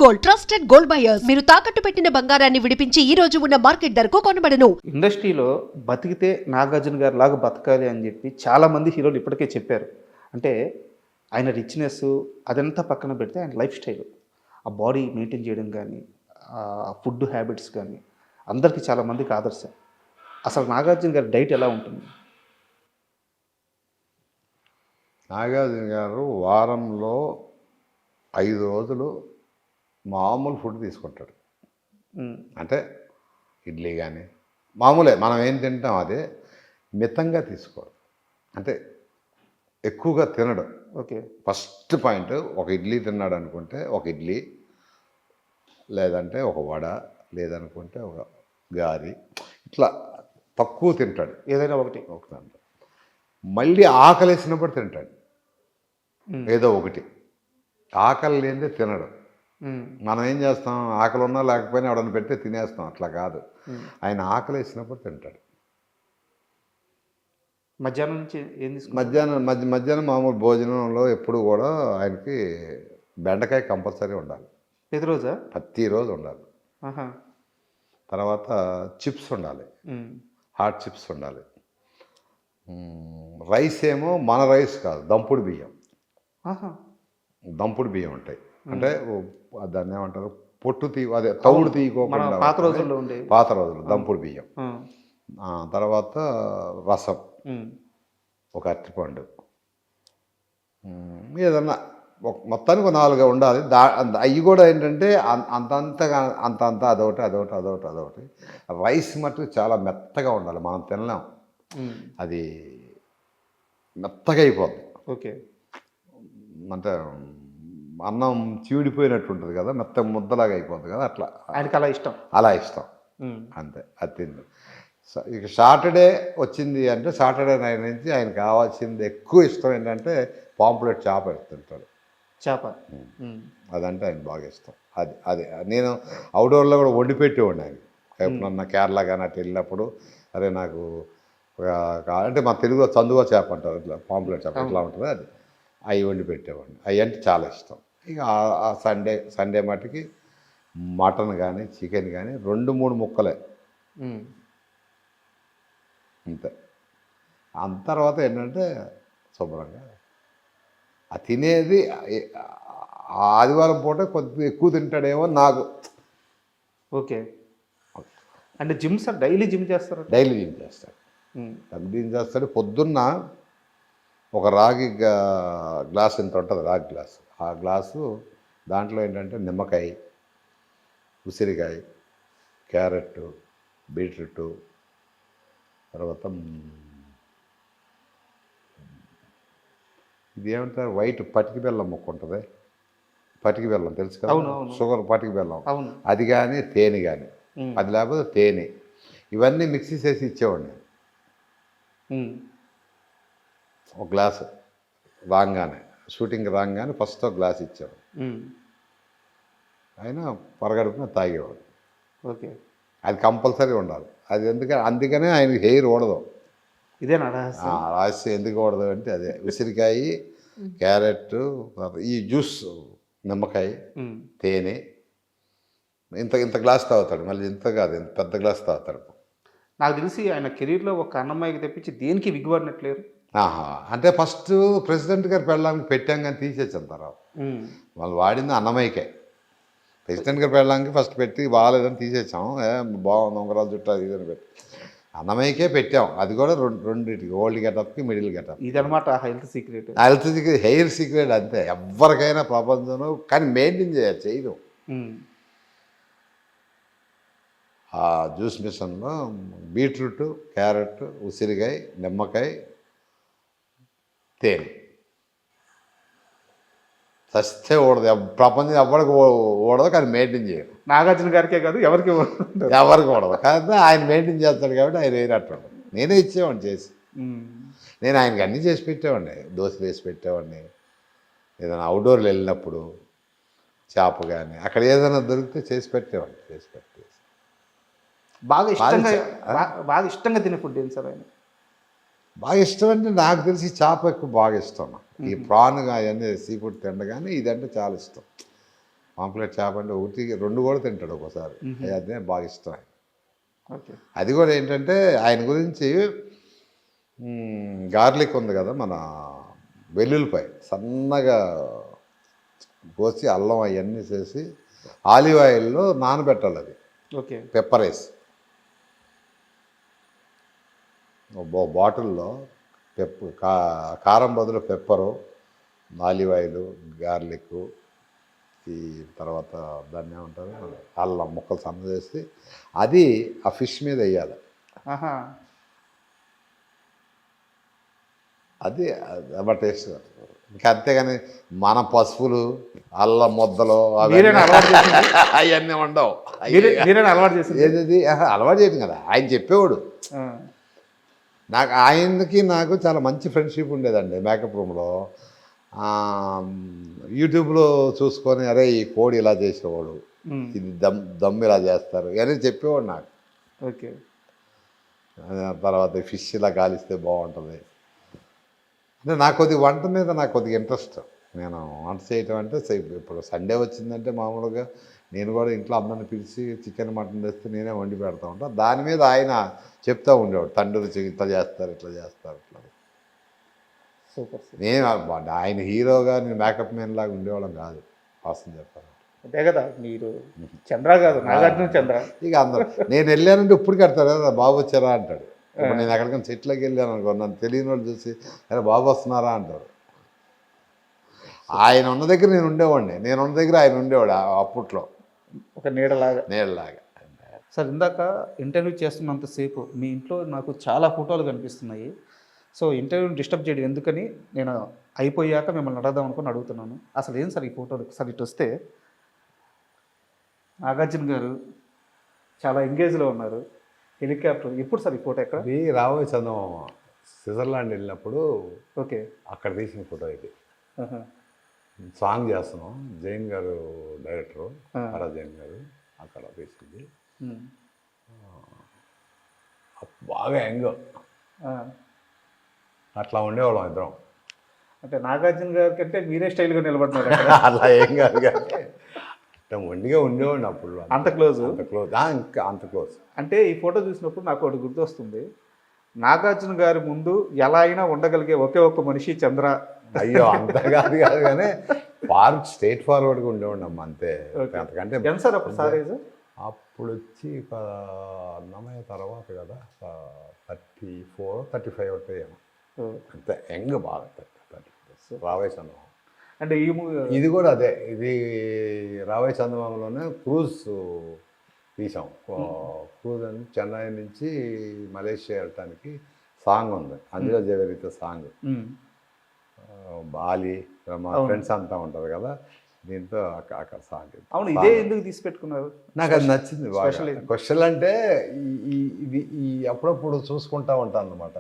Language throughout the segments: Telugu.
Gold, trusted gold buyers. మీరు తాకట్టు పెట్టిన బంగారాన్ని విడిపించి ఈ రోజు ఉన్న మార్కెట్ ధరకు కొనబడను. ఇండస్ట్రీలో బతికితే నాగార్జున గారి లాగా బతకాలి అని చెప్పి చాలామంది హీరోలు ఇప్పటికే చెప్పారు. అంటే ఆయన రిచ్నెస్ అదంతా పక్కన పెడితే ఆయన లైఫ్ స్టైల్, ఆ బాడీ మెయింటైన్ చేయడం కానీ, ఆ ఫుడ్ హ్యాబిట్స్ కానీ అందరికీ చాలామందికి ఆదర్శం. అసలు నాగార్జున గారి డైట్ ఎలా ఉంటుంది? నాగార్జున గారు వారంలో 5 రోజులు మామూలు ఫుడ్ తీసుకుంటాడు. అంటే ఇడ్లీ కానీ మామూలే, మనం ఏం తింటాం అదే, మితంగా తీసుకోడు. అంటే ఎక్కువగా తినడు. ఓకే. ఫస్ట్ పాయింట్, ఒక ఇడ్లీ తిన్నాడు అనుకుంటే ఒక ఇడ్లీ, లేదంటే ఒక వడ, లేదనుకుంటే ఒక గారి, ఇట్లా తక్కువ తింటాడు. ఏదైనా ఒకటి ఒకటి మళ్ళీ ఆకలేసినప్పుడు తింటాడు ఏదో ఒకటి. ఆకలి లేనిదే తినడు. మనం ఏం చేస్తాం, ఆకలి ఉన్నా లేకపోయినా ఎవడన్నా పెడితే తినేస్తాం. అట్లా కాదు, ఆయన ఆకలి వేసినప్పుడు తింటాడు. మధ్యాహ్నం నుంచి ఏం తీసుకుంటారు? మధ్యాహ్నం మామూలు భోజనంలో ఎప్పుడు కూడా ఆయనకి బెండకాయ కంపల్సరీ ఉండాలి. ప్రతిరోజు ఉండాలి. తర్వాత చిప్స్ ఉండాలి, హాట్ చిప్స్ ఉండాలి. రైస్ ఏమో మన రైస్ కాదు, దంపుడు బియ్యం. దంపుడు బియ్యం ఉంటాయి. అంటే దాన్ని ఏమంటారు, పొట్టు అదే తౌడు తీయకోకుండా పాత రోజులు దంపుడు బియ్యం. తర్వాత రసం, ఒక అరటిపండు, ఏదన్నా మొత్తానికి 4 ఉండాలి. అవి కూడా ఏంటంటే అంత అదొకటి. రైస్ మటుకు చాలా మెత్తగా ఉండాలి, మనం తినలేం. అది మెత్తగా అయిపోద్ది. ఓకే. అంటే అన్నం చీడిపోయినట్టు ఉంటుంది కదా, మెత్తగా ముద్దలాగా అయిపోద్ది కదా, అట్లా ఆయనకి అలా ఇష్టం. అంతే, అది తింది. ఇక సాటర్డే వచ్చింది అంటే సాటర్డే నైట్ నుంచి ఆయన కావాల్సింది ఎక్కువ ఇష్టం ఏంటంటే పాంప్లెట్ చేప తింటాడు. అదంటే ఆయన బాగా ఇష్టం. అది నేను అవుట్డోర్లో కూడా వండి పెట్టేవాడిని ఆయన. ఎప్పుడన్నా కేరళ కానీ అటు వెళ్ళినప్పుడు, అరే నాకు అంటే మా తెలుగులో చందువ చేప అంటారు, ఇట్లా పాంప్లెట్ చేప ఎట్లా ఉంటుంది, అది అవి వండి పెట్టేవాడిని. అవి అంటే చాలా ఇష్టం. ఇక ఆ సండే మటుకి మటన్ కానీ చికెన్ కానీ 2-3 ముక్కలే అంతే. అంత తర్వాత ఏంటంటే శుభ్రంగా ఆ తినేది ఆదివారం పూట కొద్దిగా ఎక్కువ తింటాడేమో నాకు. ఓకే. అంటే డైలీ జిమ్ చేస్తారు? డైలీ జిమ్ చేస్తాడు. జిమ్ చేస్తాడు. పొద్దున్న ఒక రాగి గ్లాస్ ఇంత ఉంటుంది, రాగి గ్లాసు. ఆ గ్లాసు దాంట్లో ఏంటంటే నిమ్మకాయ, ఉసిరికాయ, క్యారెట్, బీట్రూట్, తర్వాత ఇది ఏమంటారు, వైట్ పటికి బెల్లం ముక్క ఉంటుంది. పటికి బెల్లం తెలుసు కదా, షుగర్ పటికి బెల్లం, అది కానీ తేనె కానీ, అది లేకపోతే తేనె, ఇవన్నీ మిక్సీ చేసి ఇచ్చేవాడిని. ఒక గ్లాసు రాగానే, షూటింగ్ రాగానే ఫస్ట్ ఒక గ్లాస్ ఇచ్చేవాడు. ఆయన పరగడుపున తాగేవాడు. ఓకే. అది కంపల్సరీ ఉండాలి. అది అందుకనే ఆయనకి హెయిర్ ఓడదు. ఇదేనా రహస్యం? ఎందుకు ఓడదు అంటే అదే, ఉసిరికాయ, క్యారెట్, ఈ జ్యూస్, నిమ్మకాయ, తేనె, ఇంత గ్లాస్ తాగుతాడు. మళ్ళీ ఇంత కాదు, ఇంత పెద్ద గ్లాస్ తాగుతాడు. నాకు తెలిసి ఆయన కెరీర్లో ఒక అన్నమ్మాయికి తెప్పించి దేనికి విగ్గుపడినట్లేరు. అంటే ఫస్ట్ ప్రెసిడెంట్ గారు పెళ్ళడానికి పెట్టాం కానీ తీసేసాను. తర్వాత వాళ్ళు వాడింది అన్నమయ్యకే. ప్రెసిడెంట్ గారు పెళ్ళడానికి ఫస్ట్ పెట్టి బాగాలేదని తీసేసాం. బాగుంది ఉంగరాలు చుట్టూ అది ఇదని పెట్టి అన్నమయ్యకే పెట్టాం. అది కూడా రెండింటికి, ఓల్డ్ గెటప్కి, మిడిల్ గెటప్. ఇదనమాట హెల్త్ సీక్రెట్. హెయిర్ సీక్రెట్ అంతే. ఎవరికైనా ప్రపంచంలో కానీ మెయింటైన్ చేయదు. ఆ జ్యూస్ మిషన్లో బీట్రూట్, క్యారెట్, ఉసిరికాయ, నిమ్మకాయ, తేనె సస్తే ఓడదు. ప్రపంచం ఎవరికి ఓడదు, కానీ మెయింటైన్ చేయరు. నాగార్జున గారికే కాదు, ఎవరికి ఓడదు. కానీ ఆయన మెయింటైన్ చేస్తాడు కాబట్టి ఆయన వేరేట్టు. నేనే ఇచ్చేవాడిని చేసి. నేను ఆయనకి అన్నీ చేసి పెట్టేవాడిని. దోశలు వేసి పెట్టేవాడిని. ఏదైనా అవుట్డోర్లు వెళ్ళినప్పుడు చేప కానీ అక్కడ ఏదైనా దొరికితే చేసి పెట్టేవాడిని. బాగా ఇష్టంగా తినే ఫుడ్ ఏంటి సార్ ఆయన? బాగా ఇష్టం అంటే నాకు తెలిసి చేప ఎక్కువ బాగా ఇష్టం. ఈ ప్రాన్ అవన్నీ సీ ఫుడ్ తినగానే ఇదంటే చాలా ఇష్టం. పాంప్లెట్ చేప అంటే ఒకటి 2 కూడా తింటాడు ఒక్కోసారి. అదే బాగా ఇష్టం. ఓకే. అది కూడా ఏంటంటే ఆయన గురించి గార్లిక్ ఉంది కదా, మన వెల్లుల్లిపాయ సన్నగా కోసి అల్లం అవన్నీ చేసి ఆలివ్ ఆయిల్లో నానబెట్టాలి. అది ఓకే. పెప్పర్ వేసి బాటిల్లో కారం బదులు పెప్పరు, ఆలివ్ ఆయిల్, గార్లిక్, ఈ తర్వాత దాన్ని ఏమంటారు అల్లం ముక్కలు సన్న చేసి అది ఆ ఫిష్ మీద వేయాలి. అది అబ్బా టేస్ట్. ఇంకా అంతేగాని మన పసుపులు అల్లం ముద్దలు అవన్నీ ఉండవు. అలవాటు చేసింది ఏది అలవాటు చేయడం కదా, ఆయన చెప్పేవాడు. నాకు ఆయనకి నాకు చాలా మంచి ఫ్రెండ్షిప్ ఉండేదండి మేకప్ రూమ్లో. యూట్యూబ్లో చూసుకొని అరే ఈ కోడి ఇలా చేసేవాడు, ఇది దమ్ ఇలా చేస్తారు అని చెప్పేవాడు నాకు. ఓకే. తర్వాత ఫిష్ ఇలా కాలిస్తే బాగుంటుంది అంటే నాకు కొద్దిగా వంట మీద నాకు కొద్దిగా ఇంట్రెస్ట్. నేను వంట చేయటం అంటే ఇప్పుడు సండే వచ్చిందంటే మామూలుగా నేను కూడా ఇంట్లో అందరిని పిలిచి చికెన్ మటన్ తెస్తే నేనే వండి పెడతా ఉంటాను. దాని మీద ఆయన చెప్తూ ఉండేవాడు, తండ్రి ఇట్లా చేస్తారు ఇట్లా చేస్తారు ఇట్లా. సూపర్. నేను ఆయన హీరోగా నేను మేకప్ మ్యాన్ లాగా ఉండేవాళ్ళం కాదు వాస్తవం చెప్పాలి. అదే కదా, మీరు చంద్ర కాదు నాగార్జున చంద్ర. ఇక అందరూ నేను వెళ్ళానంటే ఇప్పుడు కడతారు కదా బాబు వచ్చారా అంటాడు. ఇప్పుడు నేను ఎక్కడికైనా చెట్లకి వెళ్ళాను అనుకో, నన్ను తెలియని వాళ్ళు చూసి అరే బాబు వస్తున్నారా అంటారు. ఆయన ఉన్న దగ్గర నేను ఉండేవాడిని, నేను ఉన్న దగ్గర ఆయన ఉండేవాడు అప్పట్లో ఒక నీడలాగా. సార్ ఇందాక ఇంటర్వ్యూ చేస్తున్నంతసేపు మీ ఇంట్లో నాకు చాలా ఫోటోలు కనిపిస్తున్నాయి. సో ఇంటర్వ్యూని డిస్టర్బ్ చేయడం ఎందుకని నేను అయిపోయాక మిమ్మల్ని అడగదాం అనుకుని అడుగుతున్నాను. అసలు ఏం సార్ ఈ ఫోటోలు? సార్ ఇటు వస్తే నాగార్జున గారు చాలా ఎంగేజ్లో ఉన్నారు. హెలికాప్టర్ ఎప్పుడు సార్ ఈ ఫోటో ఎక్కడ? రాబోయే చందమామ స్విట్జర్లాండ్ వెళ్ళినప్పుడు ఓకే అక్కడ తీసిన ఫోటో ఇది. సాంగ్ చేస్తున్నాం, జైన్ గారు డైరెక్టరు, హరా జైన్ గారు అక్కడ తీసింది. బాగా యంగ్ అట్లా ఉండేవాళ్ళం ఇద్దరం. అంటే నాగార్జున గారి కంటే మీరే స్టైల్గా నిలబడుతున్నారు. అట్లా ఏం కాదు కానీ మొండిగా ఉండేవాడిని అప్పుడు. అంత క్లోజ్? ఇంకా అంత క్లోజ్. అంటే ఈ ఫోటో చూసినప్పుడు నాకు ఒకటి గుర్తొస్తుంది, నాగార్జున గారి ముందు ఎలా అయినా ఉండగలిగే ఒకే ఒక్క మనిషి చంద్ర. అయ్యో అంత కాదు కానీ స్ట్రైట్ ఫార్వర్డ్గా ఉండేవాడిని అమ్మ అంతే. అంతకంటే ఎంత సార్ అప్పుడు సార్ ఏజ్? అప్పుడు వచ్చి అన్నమయ్య తర్వాత కదా 34, 35 అవుతాయేమో అంతే. యంగ్ బాగా రాబోయే చందమామ. అంటే ఈ ఇది కూడా అదే, ఇది రాబోయే చందమామలోనే క్రూజ్ తీసాం. క్రూజ్ అని చెన్నై నుంచి మలేషియా వెళ్ళటానికి సాంగ్ ఉంది, అందులో జగరిత సాంగ్. బాలి మా ఫ్రెండ్స్ అంతా ఉంటారు కదా, దీంతో అక్కడ సాంగ్. అవును, ఇదే ఎందుకు తీసి పెట్టుకున్నారు? నాకు అది నచ్చింది బాగా. క్వశ్చన్ అంటే ఈ అప్పుడప్పుడు చూసుకుంటా ఉంటాను అనమాట,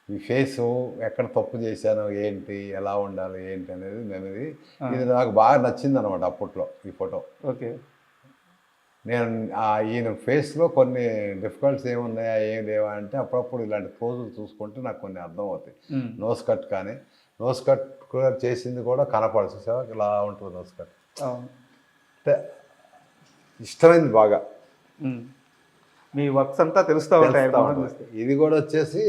ఈ ఫేసు ఎక్కడ తప్పు చేశాను ఏంటి, ఎలా ఉండాలి ఏంటి అనేది మెమరీ. ఇది నాకు బాగా నచ్చింది అనమాట అప్పట్లో ఈ ఫోటో. ఓకే. నేను ఈయన ఫేస్లో కొన్ని డిఫికల్ట్స్ ఏమున్నాయా ఏం లేవా అంటే అప్పుడప్పుడు ఇలాంటి పోజులు చూసుకుంటే నాకు కొన్ని అర్థం అవుతాయి. నోస్ కట్ కానీ నోస్ కట్ కూడా చేసింది కూడా కనపడదు, చూసావా ఇలా ఉంటుంది నోస్ కట్. అంటే ఇష్టమైంది బాగా. మీ వర్క్స్ అంతా తెలుస్తూ ఉంటాయి. ఇది కూడా వచ్చేసి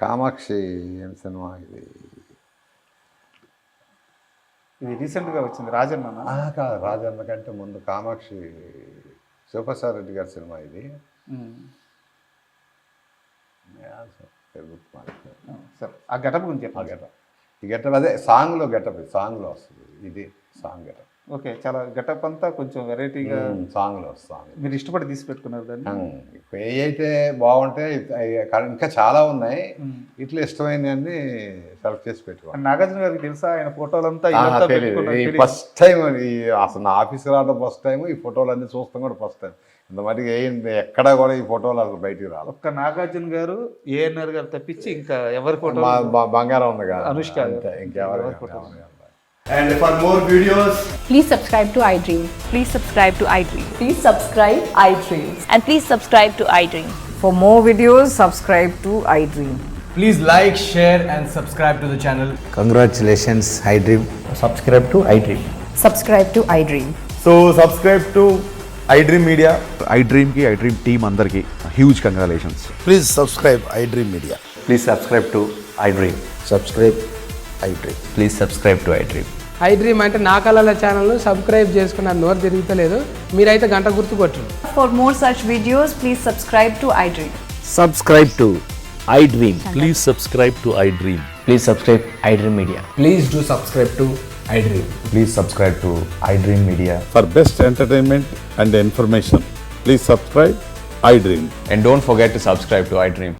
కామాక్షి ఏం సినిమా ఇది రీసెంట్గా వచ్చింది, రాజన్న. కాదు, రాజన్న కంటే ముందు కామాక్షి శివప్రసాద్ రెడ్డి గారి సినిమా ఇది. సార్ ఆ గెటప్ గురించి చెప్పండి. ఈ గెటప్ అదే సాంగ్లో గెటప్, సాంగ్లో వస్తుంది ఇది సాంగ్ గెటప్. ఓకే, చాలా గెటప్ అంతా కొంచెం వెరైటీగా సాంగ్లో వస్తుంది. మీరు ఇష్టపడి తీసి పెట్టుకున్నారు దాన్ని. ఏ అయితే బాగుంటే ఇంకా చాలా ఉన్నాయి, ఇట్లా ఇష్టమైనవన్నీ సెలెక్ట్ చేసి పెట్టుకోవాలి. నాగార్జున గారికి తెలుసా ఆయన ఫోటోలంతా? ఫస్ట్ టైం అసలు నా ఆఫీస్కి రావడం ఫస్ట్ టైం, ఈ ఫోటోలన్నీ చూస్తాం కూడా ఫస్ట్ టైం. ఇంతమటికి ఎక్కడా కూడా ఈ ఫోటోలు అసలు బయటికి రాలి. ఒక్క నాగార్జున గారు, ఏఎన్ఆర్ గారు తప్పించి ఇంకా ఎవరి ఫోటో? బంగారం ఉంది కదా, అనుష్క, ఇంకెవరు photo. And for more videos, please subscribe to iDream. Please subscribe to iDream. Please subscribe iDream. And please subscribe to iDream. For more videos, subscribe to iDream. Please like, share, and subscribe to the channel. Congratulations, iDream. Subscribe to iDream. Subscribe to iDream. So subscribe to iDream మీడియా. iDreamకి iDream టీమ్ అందరికీ huge congratulations. Please subscribe iDream Media. Please subscribe to iDream. Subscribe iDream. Please subscribe to iDream. iDream అంటే నా కళల ఛానల్ను సబ్స్క్రైబ్ చేసుకున్న నోరు తిరుగుతలేదు, మీరైతే గంట గుర్తు కొట్టండి. For more such videos, please subscribe to iDream. Subscribe to iDream. Please subscribe to iDream. Please subscribe iDream Media. Please do subscribe to iDream. Please subscribe to iDream media. For best entertainment and information please subscribe iDream. And don't forget to subscribe to iDream.